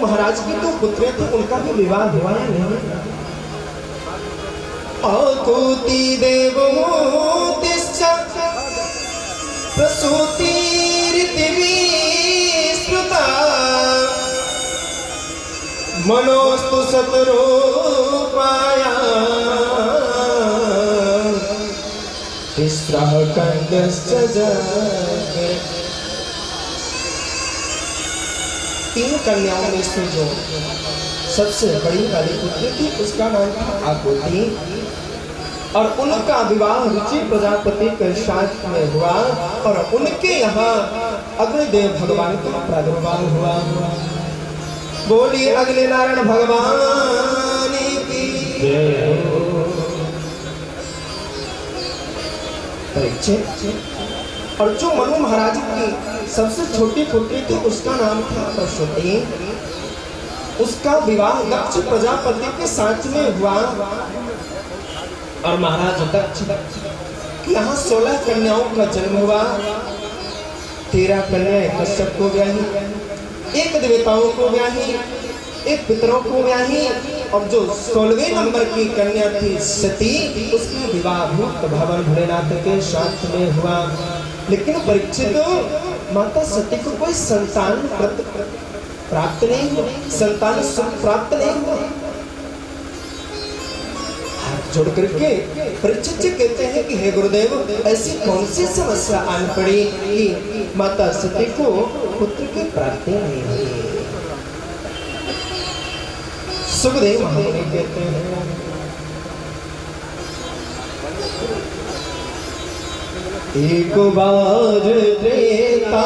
महाराज की तो पुत्री थी, उनका भी विवाह हुआ या नहीं? आकुति देवोतिश्च प्रसूतिरितिविश्रुता मनोस्तु शतरूपाया तिस्रः कन्यश्च जगे। तीन कन्याओं में से जो सबसे बड़ी वाली पुत्री थी उसका नाम था आकुति, और उनका विवाह रुचि प्रजापति के साथ में हुआ, और उनके यहाँ अग्निदेव भगवान का प्रादुर्भाव हुआ। बोलिए अग्नि नारायण भगवान की परीक्षित। और जो मनु महाराज की सबसे छोटी पुत्री थी उसका नाम था प्रसूति, उसका विवाह दक्ष प्रजापति के साथ में हुआ। और महाराज दक्ष यहाँ 16 कन्याओं का जन्म हुआ। 13 कन्याएं कश्यप को ब्याही, एक देवताओं को ब्याही, एक पितरों को ब्याही, और जो 16वें नंबर की कन्या थी सती, उसका विवाह भूत भवन भोलेनाथ के साथ में हुआ। लेकिन परीक्षित माता सती को कोई संतान प्राप्त नहीं हुआ, संतान सुख प्राप्त नहीं हुआ। हाथ जोड़ करके परीक्षित जी कहते हैं कि हे गुरुदेव, ऐसी कौन सी समस्या आन पड़ी कि माता सती को पुत्र की प्राप्ति नहीं हुई? सुखदेव महामुनि कहते हैं एक बार त्रेता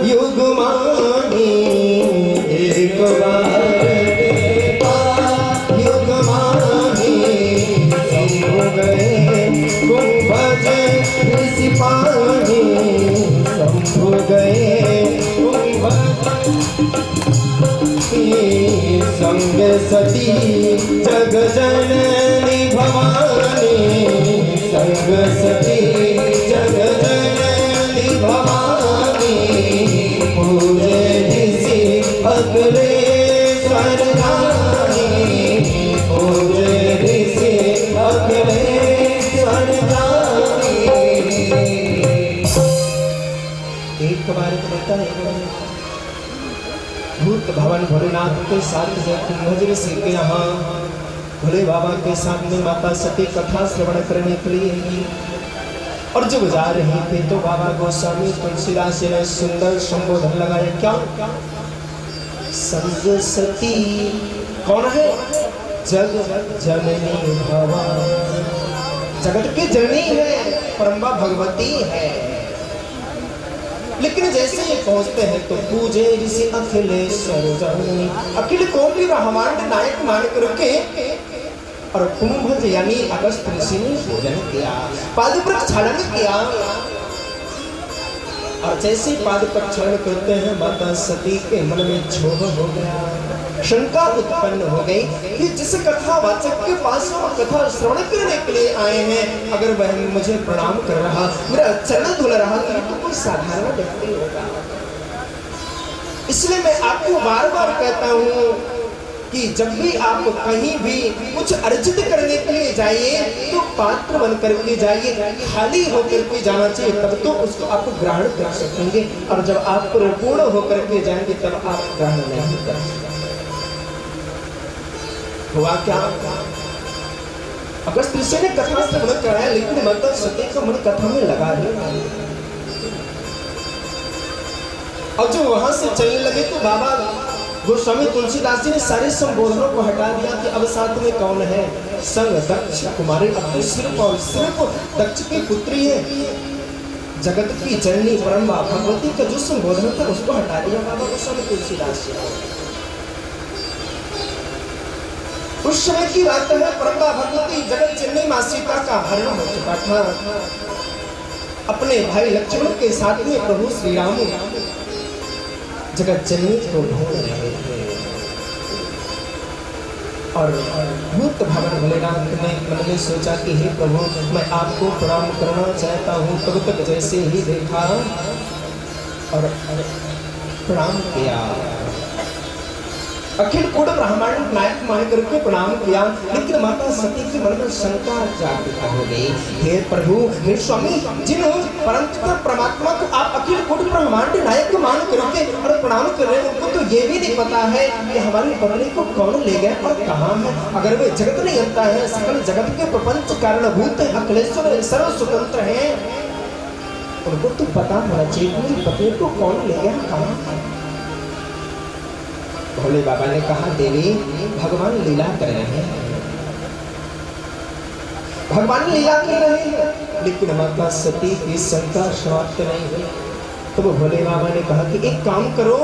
युग मानी, एक बार त्रेता युग मानी, शंभु गए कुंभज ऋषि पानी, शंभु गए संग सती जग जननी भवानी, संग सती जग जननी भवानी, पूजे ऋषि अग्रेसर रानी, पूजे ऋषि अग्रेसर रानी। एक बार कहता है भूत भवन भोलेनाथ के साथ कुंभज ऋषि के यहाँ भोले बाबा के सामने माता सती कथा श्रवण करने के लिए गई। और जब जा रही थी तो बाबा गोस्वामी तुलसीदास जी ने सुंदर संबोधन लगाया। क्या? संग सती कौन है? जग जननी भवानी, जगत की जननी है, परम्बा भगवती है। लेकिन जैसे ये पहुंचते हैं तो पूजे ऋषि अखिलेश्वर जननी, अखिल को भी ब्रह्मांड नायक मान करके और कुंभज यानी अगस्त ऋषि ने पूजन किया, पाद प्रक्षालन किया। और जैसे पाद प्रक्षालन करते हैं माता सती के मन में क्षोभ हो गया, शंका उत्पन्न हो गई कि जिस कथावाचक के पास वो कथा श्रवण करने के लिए आए हैं, अगर वह मुझे प्रणाम कर रहा, मेरा चरण धुल रहा, तो कोई साधारण व्यक्ति होगा। इसलिए मैं आपको बार बार कहता हूँ कि जब भी आप कहीं भी कुछ अर्जित करने के लिए जाइए तो पात्र बन करके जाइए, खाली होकर के जाना चाहिए, तब तो उसको आप ग्रहण कर सकेंगे। और जब आप पूर्ण होकर के जाएंगे तब आप ग्रहण नहीं कर सकेंगे। हुआ क्या? अगस्त ऋषि ने कथा श्रवण कराया, लेकिन माता सती का मन कथा में लगा नहीं। और जो वहां से चलने लगे तो बाबा गोस्वामी तुलसीदास जी ने सारे संबोधनों को हटा दिया कि अब साथ में कौन है? संग दक्ष कुमारी, अपने सिर्फ और सिर्फ दक्ष की पुत्री है, जगत की जननी परम्बा भगवती का जो संबोधन था उसको हटा दिया बाबा गोस्वामी तुलसीदास जी। उस समय की बात है, परम्बा भगवती जगत जननी मां सीता का हरण हो चुका था। अपने भाई लक्ष्मण के साथ में प्रभु श्री राम जगत जननी को ढूंढ रहे थे। और भूत भवन भोलेनाथ ने मन में सोचा कि हे प्रभु, मैं आपको प्रणाम करना चाहता हूँ। तब तक जैसे ही देखा और प्रणाम किया। अखिल कोट ब्रह्मांड नायक मान करके प्रणाम किया, लेकिन माता सती के मन में शंका जागृत हो गई। हे प्रभु, हे स्वामी, जिन परम परमात्मा को आप अखिल कोट ब्रह्मांड नायक मान करके और प्रणाम कर रहे हैं, उनको तो ये भी नहीं पता है कि हमारी पत्नी को कौन ले गया और कहाँ है। अगर वे जगत नहीं अंता है, सकल जगत के प्रपंच कारणभूत है, अखिलेश्वर सर्व स्वतंत्र है, उनको तो पता होना चाहिए मेरी पत्नी को कौन ले गया, कहाँ है। भोले बाबा ने कहा, देवी, भगवान लीला कर रहे हैं, भगवान लीला कर रहे हैं, लेकिन माता सती की शंका समाप्त नहीं हुई। तो भोले बाबा ने कहा कि एक काम करो,